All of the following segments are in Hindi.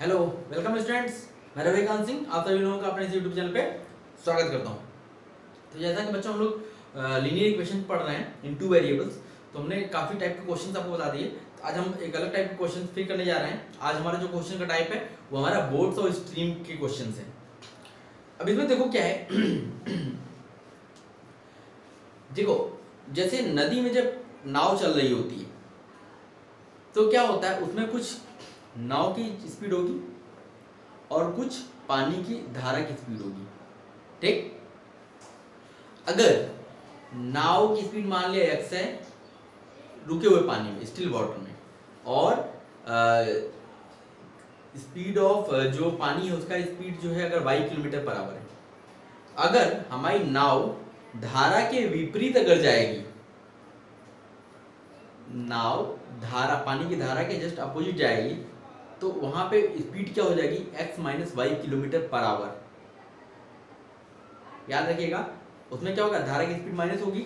Hello, welcome students. मैं रविकांत सिंह आप सभी लोगों का अपने इस यूट्यूब चैनल पे स्वागत करता हूँ। तो जैसा कि बच्चों हम लोग लीनियर इक्वेशन पढ़ रहे हैं इन टू वेरिएबल्स, तो हमने काफ़ी टाइप के क्वेश्चन आपको बता दिए। तो आज हम एक अलग टाइप के क्वेश्चन फिर करने जा रहे हैं। आज हमारा जो क्वेश्चन का टाइप है वो हमारा बोर्ड्स और स्ट्रीम के क्वेश्चन है। अब इसमें देखो क्या है देखो, जैसे नदी में जब नाव चल रही होती है तो क्या होता है, उसमें कुछ नाव की स्पीड होगी और कुछ पानी की धारा की स्पीड होगी। ठीक, अगर नाव की स्पीड मान लिया x है रुके हुए पानी में, स्टिल वाटर में, और स्पीड ऑफ जो पानी है उसका स्पीड जो है अगर y किलोमीटर पर आवर है, अगर हमारी नाव धारा के विपरीत अगर जाएगी, नाव धारा पानी की धारा के जस्ट अपोजिट जाएगी, तो वहां पे स्पीड क्या हो जाएगी, x minus y kilometre per hour. याद रखिएगा, उसमें क्या होगा, धारा की स्पीड माइनस होगी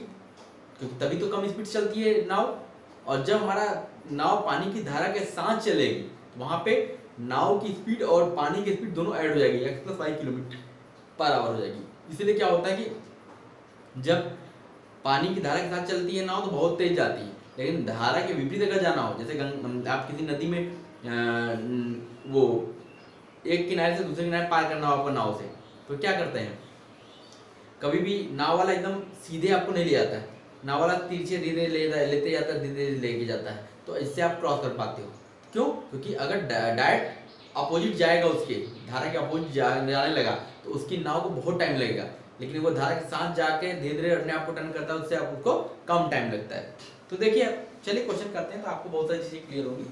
क्योंकि तभी तो कम स्पीड चलती है नाव। और जब हमारा नाव पानी की धारा के साथ चलेगी तो वहां पे नाव की स्पीड और पानी की स्पीड दोनों ऐड हो जाएगी, x plus y kilometre per hour हो जाएगी। इसलिए क्या होता है कि जब पानी की धारा के साथ चलती है नाव तो बहुत तेज जाती है, लेकिन धारा के विपरीत अगर जाना हो, जैसे आप किसी नदी में वो एक किनारे से दूसरे किनारे पार करना हो आपको नाव से, तो क्या करते हैं, कभी भी नाव वाला एकदम सीधे आपको नहीं ले जाता है, नाव वाला तिरछे धीरे लेते जाता है, धीरे लेके जाता है, तो इससे आप क्रॉस कर पाते हो। क्यों? क्योंकि अगर डायरेक्ट अपोजिट जाएगा, उसके धारा के अपोजिट जाने लगा तो उसकी नाव को बहुत टाइम लगेगा, लेकिन वो धारा के साथ जाके धीरे धीरे अपने आप को टर्न करता है, उससे आपको कम टाइम लगता है। तो देखिए, चलिए क्वेश्चन करते हैं तो आपको बहुत सारी चीजें क्लियर होगी।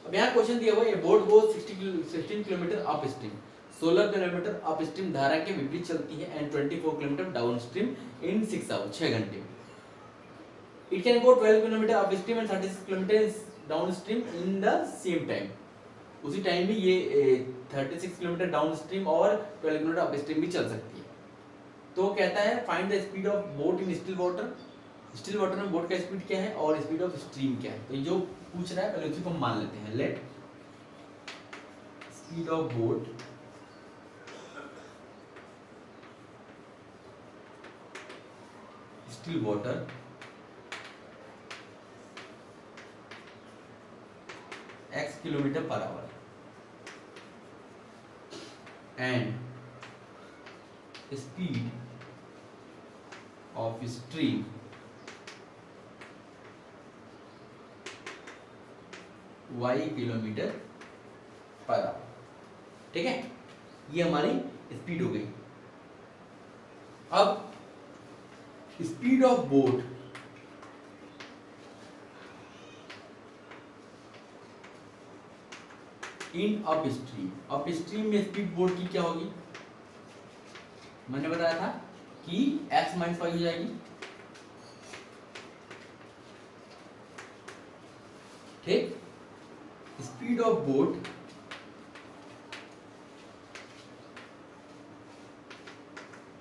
अब यहाँ क्वेश्चन दिया हुआ है, boat goes 16 kilometre up stream, 16 kilometre up stream धारा के विपरीत चलती है, and 24 kilometre down stream in 6 hours, 6 घंटे में। It can go 12 kilometre up stream and 36 kilometre down stream in the same time. उसी टाइम में ये 36 किलोमीटर डाउन स्ट्रीम और 12 किलोमीटर अप स्ट्रीम भी चल सकती है। तो कहता है find the speed of boat in still water. Still water में बोट का स्पीड क्या है और स्पीड ऑफ स्ट्रीम क्या है। तो ये जो पूछ रहा है पहले उसी को हम मान लेते हैं। Let speed of boat still water x kilometre per our and speed of stream y kilometre per our. ठीक है, ये हमारी स्पीड हो गई। अब speed of boat in up stream, up stream में स्पीड बोट की क्या होगी, मैंने बताया था कि x माइनस वाई हो जाएगी। ठीक, speed of boat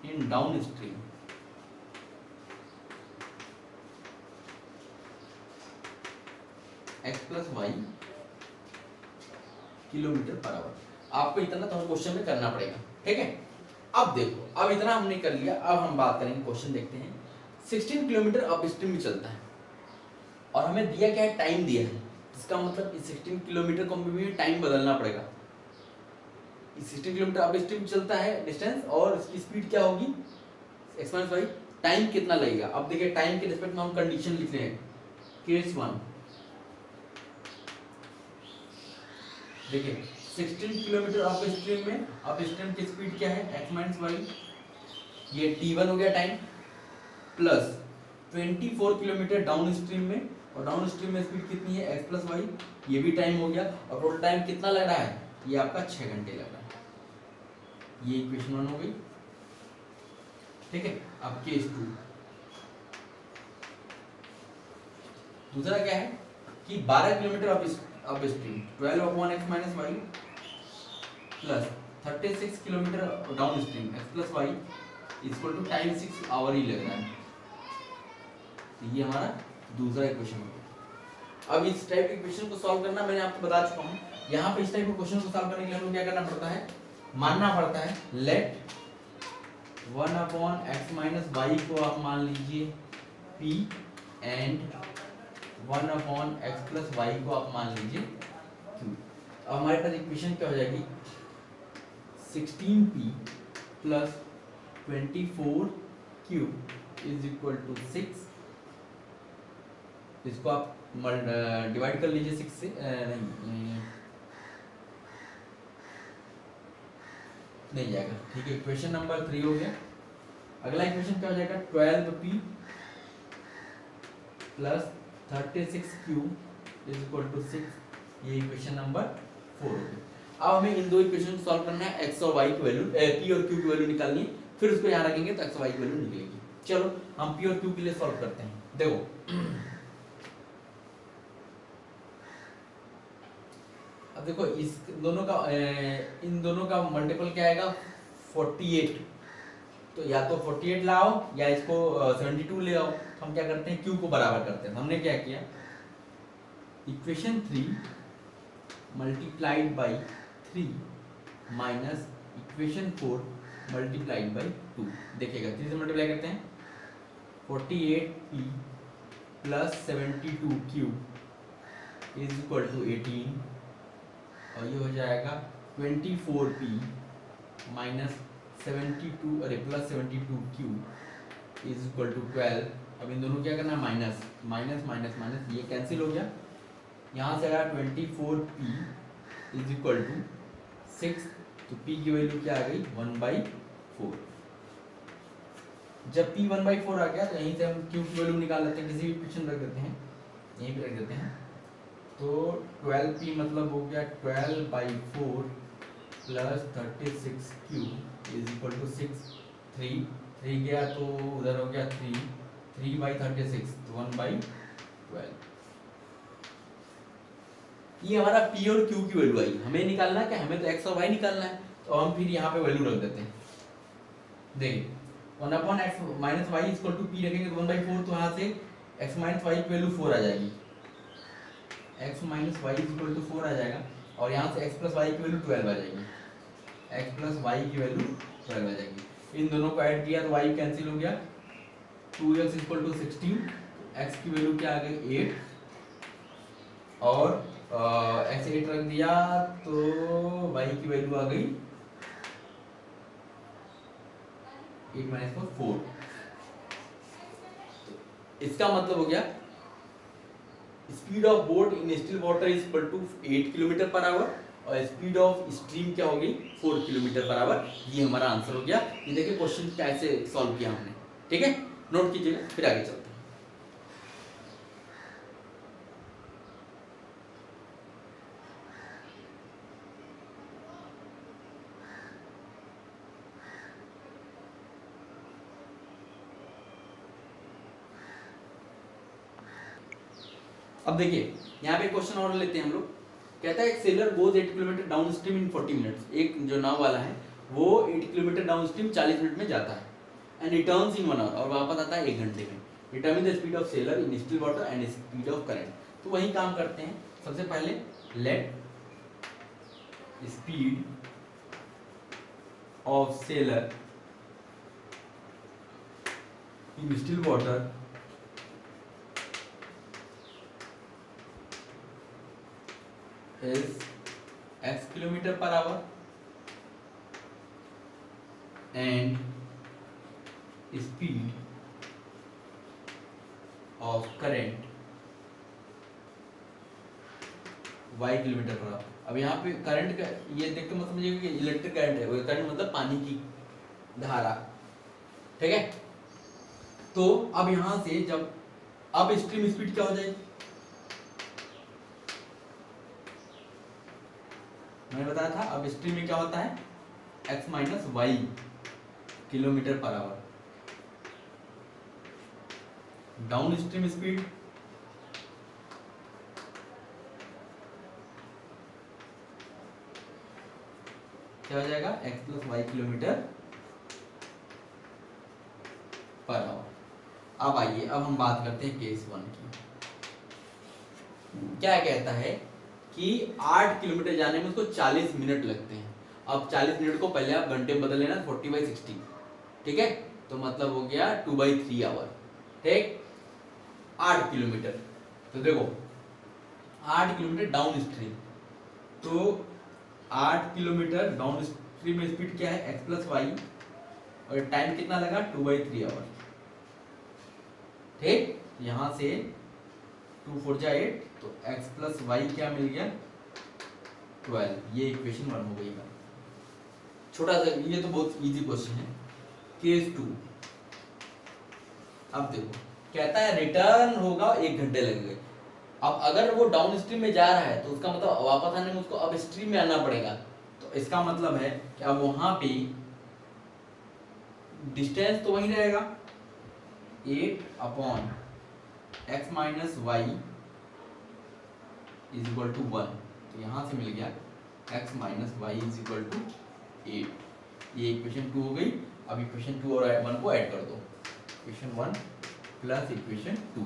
in downstream x plus y kilometre per hour. आपको इतना तो क्वेश्चन में करना पड़ेगा। ठीक है, अब देखो, अब इतना हमने कर लिया, अब हम बात करेंगे, क्वेश्चन देखते हैं। 16 किलोमीटर अप स्ट्रीम में चलता है और हमें दिया क्या है, टाइम दिया है। इसका मतलब इस 16 किलोमीटर को हमें टाइम बदलना पड़ेगा। इस 16 किलोमीटर अप स्ट्रीम चलता है डिस्टेंस, और इसकी स्पीड क्या होगी, x माइनस वाई। टाइम कितना लगेगा, अब देखिए टाइम के रिस्पेक्ट में हम कंडीशन लिख रहे हैं। केस 1 देखिए, 16 किलोमीटर अप स्ट्रीम में अप स्ट्रीम की स्पीड क्या है, x माइनस वाई, ये t1 हो गया time, plus 24 kilometre down stream में, और डाउन स्ट्रीम में स्पीड कितनी है, x प्लस वाई, ये भी टाइम हो गया। और टोटल टाइम कितना लग रहा है, ये आपका 6 घंटे लग रहा है। ये इक्वेशन 1 हो गई। ठीक है, अब केस 2, दूसरा क्या है कि 12 किलोमीटर अप स्ट्रीम, 12 अपॉन x minus y, plus 36 kilometre downstream, x plus y equal to time 6 hour ही लग रहा है। तो ये हमारा दूसरा इक्वेशन हो गया। अब इस टाइप के क्वेश्चन को सॉल्व करना मैंने आपको बता चुका हूँ। यहाँ पे इस टाइप के क्वेश्चन को सॉल्व करने के लिए हमें क्या करना पड़ता है, मानना पड़ता है लेट 1/x - y को आप मान लीजिए p एंड 1/x + y को आप मान लीजिए q। अब हमारे पास इक्वेशन क्या हो जाएगी, 16p + 24q = 6। इसको आप डिवाइड कर लीजिए 6 से, नहीं जाएगा, ठीक है। इक्वेशन नंबर 3 हो गया। अगला इक्वेशन क्या हो जाएगा, 12p + 36q = 6। ये इक्वेशन नंबर 4 हो गया। अब हमें इन दो इक्वेशन को सॉल्व करना है, x और y की वैल्यू, p और q की वैल्यू निकालनी है, फिर उसको यहाँ रखेंगे तो x और y की वैल्यू निकलेगी। चलो हम p और q के लिए सॉल्व करते हैं। देखो अब देखो इस दोनों का इन दोनों का मल्टीपल क्या आएगा, 48। तो या तो 48 लाओ या इसको 72 ले आओ। तो हम क्या करते हैं, q को बराबर करते हैं। तो हमने क्या किया, इक्वेशन 3 × 3 माइनस इक्वेशन 4 × 2। देखिएगा 3 से मल्टीप्लाई करते हैं, 48p + 72q = 18, और ये हो जाएगा 24p - 72 अरे + 72q = 12। अब इन दोनों क्या करना है, माइनस माइनस माइनस माइनस, ये कैंसिल हो गया। यहाँ से आया 24p = 6, तो p की वैल्यू क्या आ गई, 1/4। जब p 1/4 आ गया तो यहीं से हम q की वैल्यू निकाल लेते हैं, किसी भी इक्वेशन रख देते हैं, यहीं पे रख देते हैं। तो 12p मतलब हो गया 12/4 + 36q = 6। 3 गया तो उधर हो गया 3/36 तो 1/12। ये हमारा p और q की वैल्यू आई। हमें निकालना है क्या, हमें तो x और y निकालना है, तो हम फिर यहाँ पे वैल्यू रख देते हैं। देखिए 1/x - y = p रखेंगे तो 1/4, तो यहाँ से x - y की वैल्यू 4 आ जाएगी, x - y = 4 आ जाएगा, और यहाँ से x + y की वैल्यू 12 आ जाएगी, x + y की वैल्यू 12 आ जाएगी। इन दोनों को ऐड किया तो y कैंसिल हो गया, 2x = 16, x की वैल्यू क्या आ गई, 8, और x 8 रख दिया तो y की वैल्यू आ गई 8 - 4। इसका मतलब हो गया speed of boat in still water is equal to 8 km/h, और स्पीड ऑफ स्ट्रीम क्या होगी, 4 km/h। ये हमारा आंसर हो गया। ये देखिए क्वेश्चन कैसे सॉल्व किया हमने, ठीक है, नोट कीजिएगा, फिर आगे चलते हैं। अब देखिए यहाँ पे क्वेश्चन और लेते हैं हम लोग। कहता है एक seller goes 8 km down stream in 40 minutes. एक जो नाव वाला है वो 8 km डाउन स्ट्रीम 40 मिनट में जाता है, एंड रिटर्न्स इन 1 आवर, और वापस आता है 1 घंटे में। Determine the speed of seller in still water and speed of current. तो वही काम करते हैं। सबसे पहले let speed of seller in still water is x km/h and speed of current y km/h। अब यहाँ पे करंट का ये देख के मत समझिएगा कि इलेक्ट्रिक करंट है, वो करंट मतलब पानी की धारा, ठीक है। तो अब यहाँ से जब अब स्ट्रीम स्पीड क्या हो जाएगी, मैंने बताया था अब स्ट्रीम में क्या होता है, x - y km/h। Down stream speed क्या हो जाएगा, x + y km/h। अब आइए अब हम बात करते हैं केस 1 की। क्या कहता है कि 8 किलोमीटर जाने में उसको 40 मिनट लगते हैं। अब 40 मिनट को पहले आप घंटे में बदल लेना 40/60, ठीक है, तो मतलब हो गया 2/3 आवर, ठीक। 8 किलोमीटर, तो देखो 8 किलोमीटर डाउन स्ट्रीम, तो 8 किलोमीटर डाउन स्ट्रीम में स्पीड क्या है x प्लस वाई, और टाइम कितना लगा 2/3 आवर, ठीक। यहां से 2 4 जा 8, तो x प्लस वाई क्या मिल गया 12, ये इक्वेशन 1 हो गई है। छोटा सा, ये तो बहुत इजी क्वेश्चन है। केस 2, अब देखो कहता है रिटर्न होगा 1 घंटे लगेगा। अब अगर वो डाउन स्ट्रीम में जा रहा है तो उसका मतलब वापस आने में उसको अब स्ट्रीम में आना पड़ेगा, तो इसका मतलब है कि अब वहां पे डिस्टेंस तो वही रहेगा 8/x minus y is equal to 1, तो यहां से मिल गया x minus y is equal to 8। ये इक्वेशन 2 हो गई। अब इक्वेशन 2 और 1 को ऐड कर दो, इक्वेशन 1 प्लस इक्वेशन 2,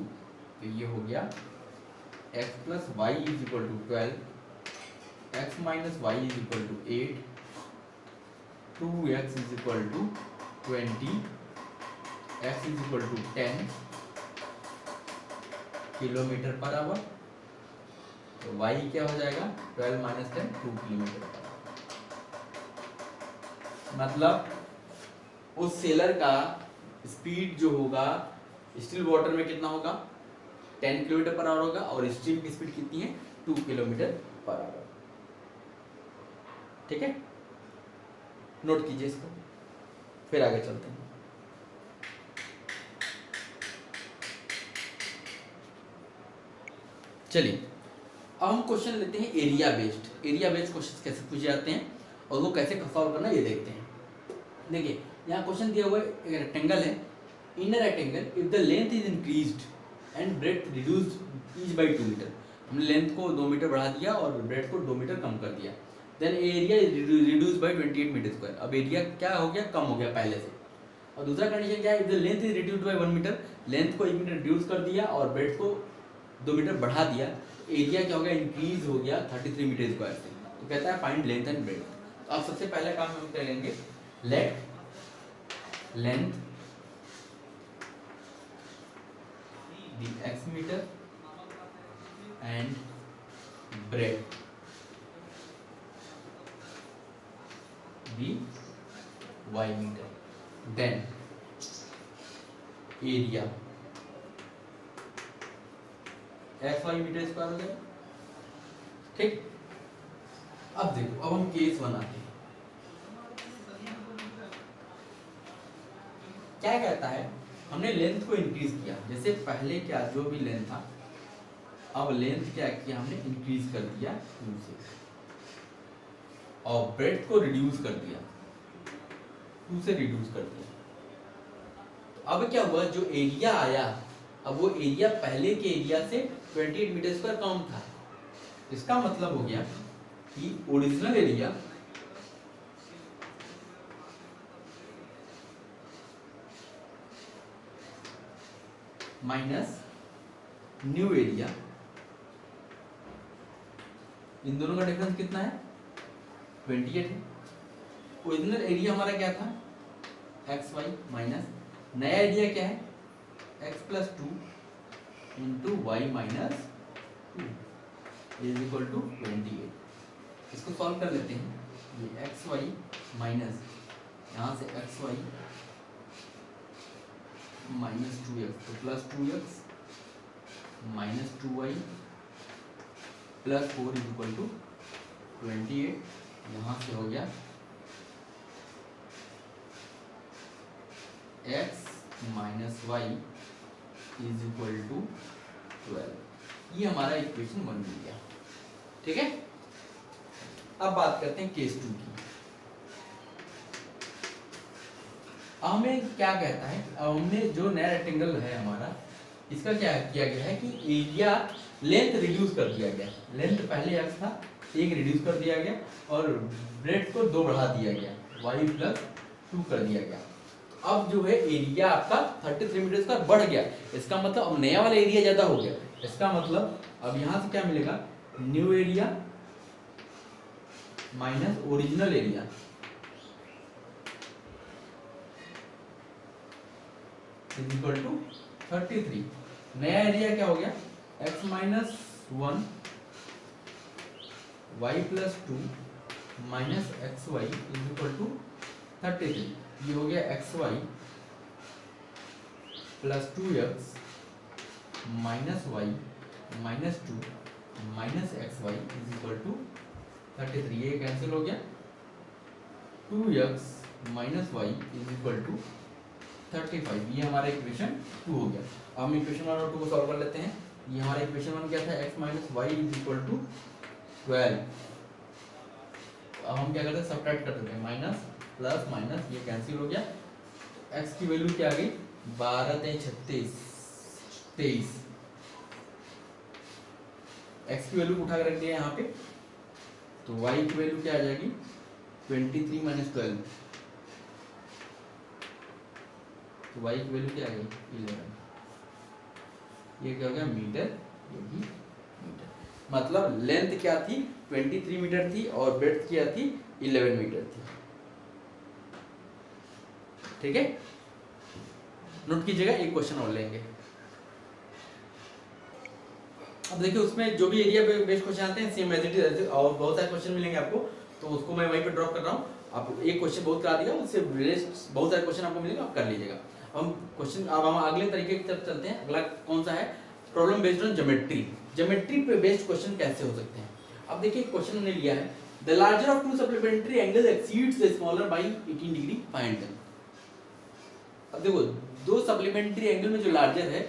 तो ये हो गया x plus y is equal to 12, x minus y is equal to 8, 2x is equal to 20, x is equal to 10 kilometre per hour, तो y क्या हो जाएगा 12 माइनस 10 2 किलोमीटर पर आवर। मतलब उस सेलर का स्पीड जो होगा स्टिल वाटर में कितना होगा 10 किलोमीटर पर आवर होगा, और स्ट्रीम की स्पीड कितनी है 2 किलोमीटर पर आवर, ठीक है। नोट कीजिए इसको, फिर आगे चलते हैं। चलिए अब हम क्वेश्चन लेते हैं area based. Area based question कैसे पूछे जाते हैं और वो कैसे सॉल्व करना ये देखते हैं। देखिए यहाँ क्वेश्चन दिया हुआ है, एक रेक्टेंगल है, inner rectangle, if the length is increased and breadth reduced each by 2 metre. हमने लेंथ को 2 मीटर बढ़ा दिया और ब्रेड्थ को 2 मीटर कम कर दिया। Then area is reduced by 28 metre square. अब एरिया क्या हो गया कम हो गया पहले से। और दूसरा कंडीशन क्या है, if the length is reduced by 1 metre, length को 1 मीटर रिड्यूस कर दिया और ब्रेड्थ को 2 मीटर बढ़ा दिया, एरिया क्या हो गया इंक्रीज हो गया 33 मीटर स्क्वायर से। तो कहता है फाइंड लेंथ एंड ब्रेड्थ। तो अब सबसे पहला काम हम करेंगे, late length the x meter and breadth the y meter, then area x y metre square हो गया, ठीक। अब देखो, अब हम केस 1 आते हैं। क्या कहता है, हमने लेंथ को इंक्रीज किया, जैसे पहले क्या जो भी लेंथ था, अब लेंथ क्या किया हमने इंक्रीज कर दिया 2 से, और ब्रेड्थ को रिड्यूस कर दिया 2 से रिड्यूस कर दिया। तो अब क्या हुआ, जो एरिया आया, अब वो एरिया पहले के एरिया से 28 मीटर स्क्वायर कम था। इसका मतलब हो गया कि original area minus new area, इन दोनों का डिफरेंस कितना है 28 है। ओरिजिनल एरिया हमारा क्या था एक्स वाई, माइनस नया एरिया क्या है x plus 2 into y minus 2 is equal to 28। इसको सॉल्व कर लेते हैं। ये एक्स वाई माइनस यहाँ से एक्स वाई माइनस 2x, तो plus 2x minus 2y plus 4 is equal to 28। यहाँ से हो गया x minus y is equal to 12। ये हमारा इक्वेशन 1 मिल गया, ठीक है। अब बात करते हैं केस 2 की। हमें क्या कहता है, हमने जो नया रेक्टेंगल है हमारा, इसका क्या किया गया है कि एरिया लेंथ रिड्यूस कर दिया गया। लेंथ पहले x था, 1 रिड्यूस कर दिया गया और ब्रेड्थ को 2 बढ़ा दिया गया, y प्लस 2 कर दिया गया। अब जो है एरिया आपका 33 मीटर स्क्वायर बढ़ गया। इसका मतलब अब नया वाला एरिया ज्यादा हो गया। इसका मतलब अब यहाँ से क्या मिलेगा, new area minus original area is equal to 33। नया एरिया क्या हो गया, x minus 1 y plus 2 minus x y is equal to 33। ये हो गया x y plus 2x minus y minus 2 minus x y is equal to 33। ये कैंसिल हो गया, 2x minus y is equal to 35। ये हमारा इक्वेशन 2 हो गया। अब हम इक्वेशन 1 और 2 को सॉल्व कर लेते हैं। ये हमारा इक्वेशन 1 क्या था, x minus y is equal to 12। अब हम क्या करते हैं, सब्ट्रैक्ट कर देते हैं, माइनस प्लस माइनस ये कैंसिल हो गया। x की वैल्यू क्या आ गई, 12 × 36 23। x की वैल्यू उठा कर रख दिया यहाँ पे, तो y की वैल्यू क्या आ जाएगी, 23 माइनस 12, तो y की वैल्यू क्या आ गई, 11। ये क्या हो गया, मीटर, ये भी मीटर। मतलब लेंथ क्या थी, 23 मीटर थी और ब्रेड्थ क्या थी, 11 मीटर थी। ठीक है, नोट कीजिएगा, एक क्वेश्चन और लेंगे। अब देखिए उसमें जो भी एरिया बेस्ड क्वेश्चन आते हैं सेम एज इट इज, और बहुत सारे क्वेश्चन मिलेंगे आपको, तो उसको मैं वहीं पे ड्रॉप कर रहा हूँ। आप एक क्वेश्चन बहुत करा दिया, उससे बहुत सारे क्वेश्चन आपको मिलेंगे, आप कर लीजिएगा। हम क्वेश्चन, अब हम अगले तरीके की तरफ चलते हैं। अगला कौन सा है, problem based on geometry. Geometry पे बेस्ड क्वेश्चन कैसे हो सकते हैं। अब देखिए क्वेश्चन हमने लिया है, the larger of to supplementary angles exceeds the smaller by 18 degree, find them. अब देखो दो सप्लीमेंट्री एंगल में जो लार्जर है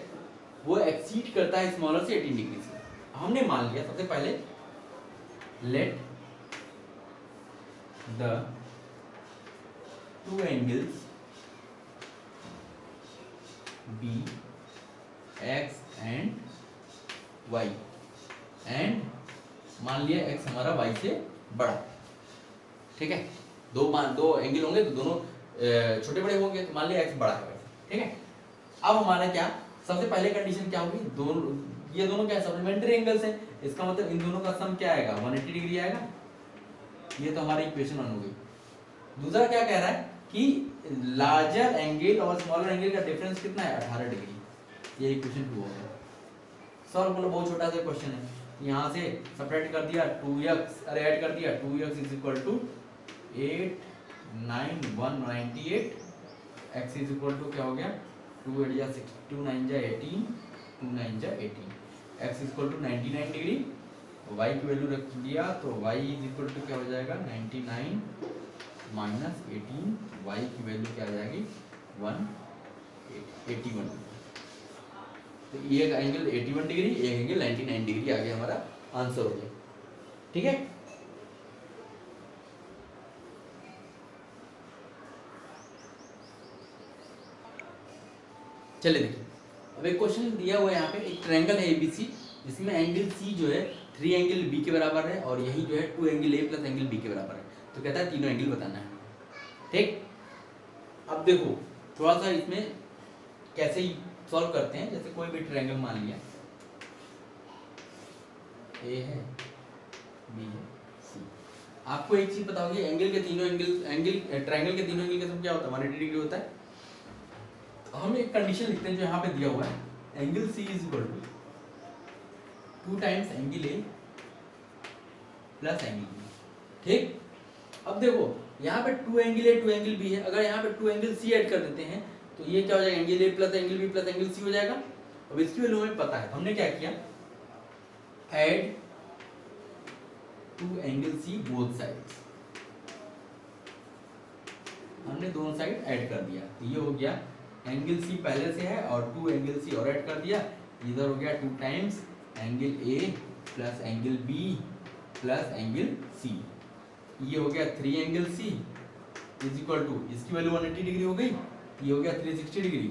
वो एक्सीड करता है स्मॉलर से 18 डिग्री से। हमने मान लिया सबसे पहले, let the two angles be x and y, and मान लिया x हमारा y से बड़ा। ठीक है, दो एंगल होंगे तो दोनों छोटे बड़े होंगे, तो मान लिया x बड़ा है। ठीक है, अब हमारा क्या, सबसे पहले कंडीशन क्या होगी, दोनों ये दोनों क्या सप्लीमेंट्री एंगल्स हैं, इसका मतलब इन दोनों का सम क्या आएगा, 180 डिग्री आएगा। ये तो हमारी इक्वेशन 1 हो गई। दूसरा क्या कह रहा है कि लार्जर एंगल और स्मॉलर एंगल का डिफरेंस कितना है, 18 डिग्री। ये इक्वेशन 2 हो गया। सॉल्व करो, बहुत छोटा सा क्वेश्चन है। यहाँ से सब्ट्रैक्ट कर दिया 2x, अरे ऐड कर दिया 2x is equal to 8 9 198, x is equal to क्या हो गया, 2 8 जा 6, 2 9 जा 18, 2 9 जा 18, x is equal to 99 degree. y की वैल्यू रख दिया तो y इज इक्वल टू क्या हो जाएगा, 99 माइनस 18, y की वैल्यू क्या आ जाएगी, 181। तो ये एंगल 81 डिग्री, एक एंगल 99 डिग्री आ गया, हमारा आंसर हो गया। ठीक है, चलिए देखिए अब एक क्वेश्चन दिया हुआ है यहाँ पे, एक ट्रायंगल है ABC जिसमें एंगल C जो है 3 एंगल B के बराबर है और यही जो है 2 angle A plus angle B के बराबर है। तो कहता है तीनों एंगल बताना है। ठीक, अब देखो थोड़ा सा इसमें कैसे ही सॉल्व करते हैं। जैसे कोई भी ट्रायंगल मान लिया, A है, B है, C। आपको एक चीज पता होगी, एंगल के तीनों ट्रायंगल के तीनों एंगल का सम क्या होता है, 180 डिग्री होता है। हम एक कंडीशन लिखते हैं जो यहाँ पे दिया हुआ है, angle C is equal to 2 times angle A plus angle B। ठीक, अब देखो यहाँ पे 2 एंगल A 2 एंगल B है, अगर यहाँ पे 2 एंगल C ऐड कर देते हैं तो ये क्या हो जाएगा, angle A plus angle B plus angle C हो जाएगा। अब इसकी वैल्यू हमें पता है, तो हमने क्या किया, add 2 angle C both sides, हमने दोनों साइड ऐड कर दिया। तो ये हो गया एंगल C पहले से है और 2 एंगल C और ऐड कर दिया, इधर हो गया 2 times angle A plus angle B plus angle C। ये हो गया 3 angle C is equal to, इसकी वैल्यू 180 डिग्री हो गई, ये हो गया 360 डिग्री।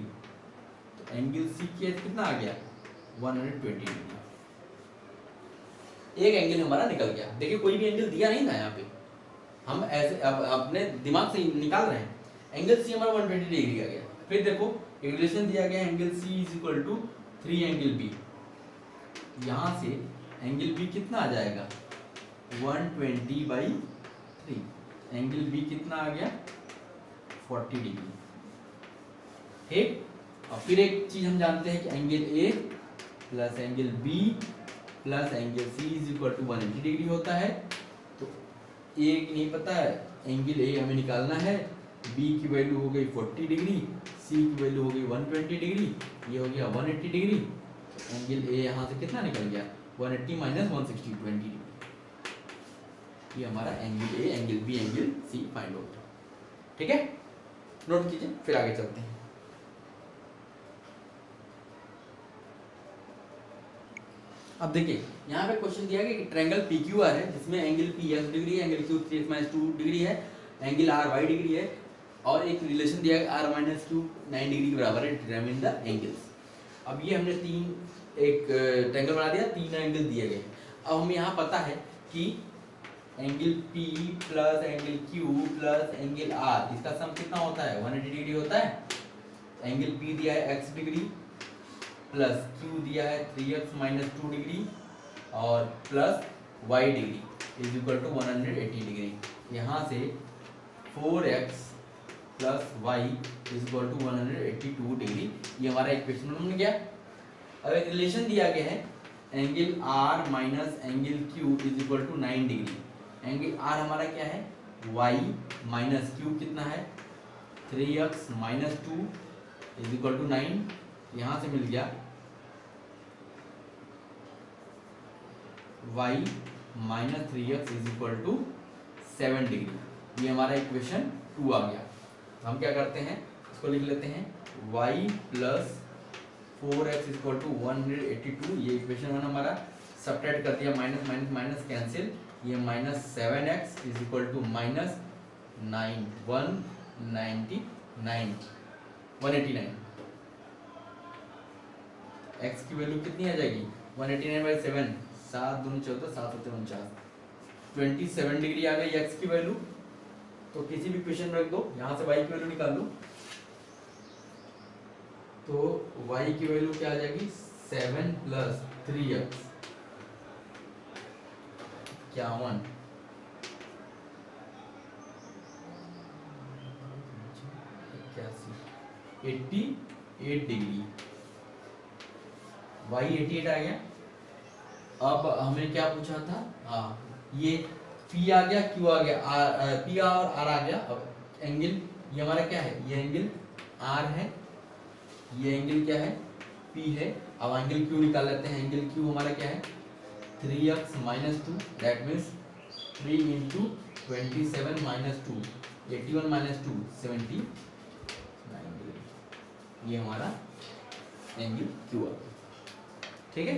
तो एंगल C की कितना आ गया, 120 डिग्री। एक एंगल हमारा निकल गया। देखिए कोई भी एंगल दिया नहीं था यहाँ पे, हम ऐसे अब अपने दिमाग से निकाल रहे हैं। एंगल C हमारा 120 डिग्री आ गया। फिर देखो एक रिलेशन दिया गया, angle C is equal to 3 angle B। यहाँ से एंगल बी कितना आ जाएगा 120/3, एंगल बी कितना आ गया 40 डिग्री। ठीक, और फिर एक चीज हम जानते हैं कि angle A plus angle B plus angle C is equal to 180 degree होता है। तो ए नहीं पता है, एंगल ए हमें निकालना है, बी की वैल्यू हो गई 40 डिग्री, सी की वैल्यू हो गई 120 डिग्री, ये हो गया 180 डिग्री। एंगल ए यहाँ से कितना निकल गया 180 माइनस 160 20 डिग्री। ये हमारा angle A, angle B, angle C find out. ठीक है, नोट कीजिए, फिर आगे चलते हैं। अब देखिए यहाँ पे क्वेश्चन दिया गया कि ट्रायंगल PQR है जिसमें एंगल P x डिग्री है, एंगल Q 3x-2 डिग्री है, एंगल R y डिग्री है, और एक रिलेशन दिया गया R - Q 9 डिग्री के बराबर है, डिटरमिन द एंगल्स। अब ये हमने एक ट्रायंगल बना दिया, 3 एंगल दिए गए। अब हमें यहाँ पता है कि angle P plus angle Q plus angle R, इसका सम कितना होता है 180 डिग्री होता है। एंगल P दिया है x डिग्री प्लस Q दिया है 3x - 2 डिग्री और plus y degree is equal to 180 degree. यहाँ से 4x plus y is equal to 182 degree, ये हमारा इक्वेशन बन गया। अब एक रिलेशन दिया गया है angle R minus angle Q is equal to 9 degree. Angle R हमारा क्या है y माइनस Q कितना है 3x - 2 इज इक्वल टू 9, यहाँ से मिल गया y minus 3x is equal to 7 degree. ये हमारा इक्वेशन 2 आ गया। तो हम क्या करते हैं, इसको लिख लेते हैं y plus 4x is equal to 182, ये इक्वेशन 1 हमारा। सब्ट्रैक्ट कर दिया, माइनस माइनस माइनस कैंसिल, ये minus 7x is equal to minus 189, x की वैल्यू कितनी आ जाएगी 189/7, 7 दूनी 14, 7 होते 49, 27 डिग्री आ गई x की वैल्यू। तो किसी भी क्वेश्चन में रख दो, यहाँ से y की वैल्यू निकाल लो, तो y की वैल्यू क्या आ जाएगी 7 प्लस 3x 51, 88 डिग्री, y 88 आ गया। अब हमें क्या पूछा था, ये P आ गया, Q आ गया, P और R आ गया। अब एंगल ये हमारा क्या है, ये एंगल R है, ये एंगल क्या है P है। अब एंगल Q निकाल लेते हैं। एंगल Q हमारा क्या है 3x - 2, that means 3 into 27 - 2, 81 - 2 79 degree. ये हमारा एंगल Q आ गया। ठीक है,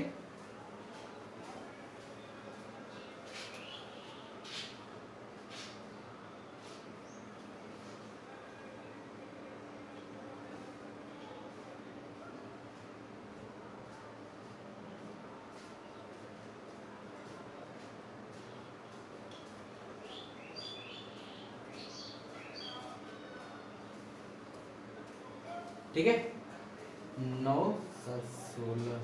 ठीक है 9 7 16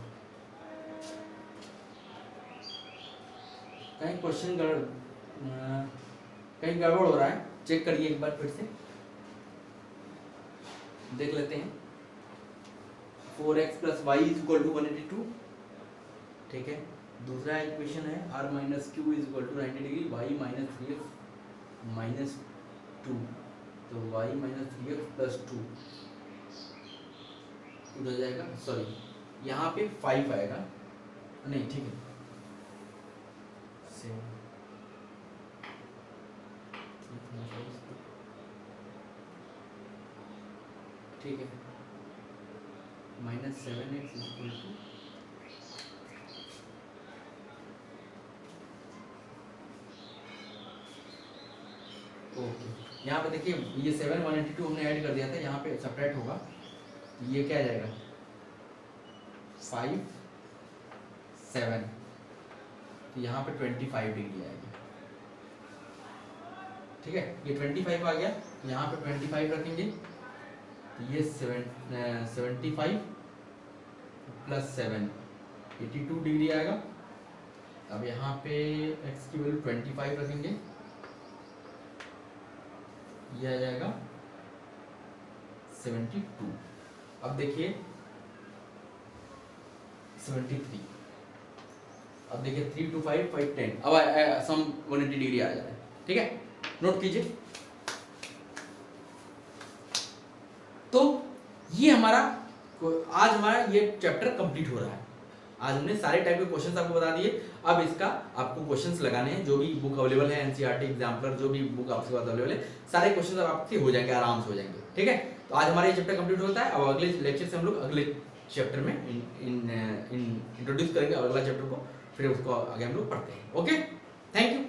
कहीं क्वेश्चन कहीं गड़बड़ हो रहा है, चेक करिए एक बार फिर से देख लेते हैं। 4x plus y is equal to 182, ठीक है। दूसरा इक्वेशन है r minus q is equal to 90 degree, y minus 3x minus 2, तो y माइनस 3x प्लस 2 उधर जाएगा, सॉरी यहाँ पे 5 आएगा, नहीं ठीक है 7, ठीक है -7x is equal to okay. यहाँ पे देखिए ये 7 182 हमने ऐड कर दिया था, यहाँ पे सब्ट्रैक्ट होगा, ये क्या आ जाएगा 5 7, तो यहाँ पे 25 डिग्री आएगी, ठीक है। ये 25 आ गया, यहाँ पे 25 रखेंगे, तो ये 75 प्लस 7 82 डिग्री आएगा। अब यहाँ पे x की वैल्यू 25 रखेंगे, ये आ जाएगा 72। अब देखिए 73, अब देखिए 3 2 5 5 10, अब सम 180 डिग्री आ जाए। ठीक है, नोट कीजिए। तो ये हमारा आज हमारा ये चैप्टर कंप्लीट हो रहा है। आज हमने सारे टाइप के क्वेश्चंस आपको बता दिए। अब इसका आपको क्वेश्चंस लगाने हैं, जो भी बुक अवेलेबल है एनसीईआरटी एग्जाम्पलर, जो भी बुक आपके पास अवेलेबल है, सारे क्वेश्चंस आपके हो जाएंगे, आराम से हो जाएंगे। ठीक है, तो आज हमारा ये चैप्टर कंप्लीट होता है। अब अगले लेक्चर से हम लोग अगले चैप्टर में इंट्रोड्यूस करेंगे अगला चैप्टर को, फिर उसको आगे हम लोग पढ़ते हैं। Okay, thank you.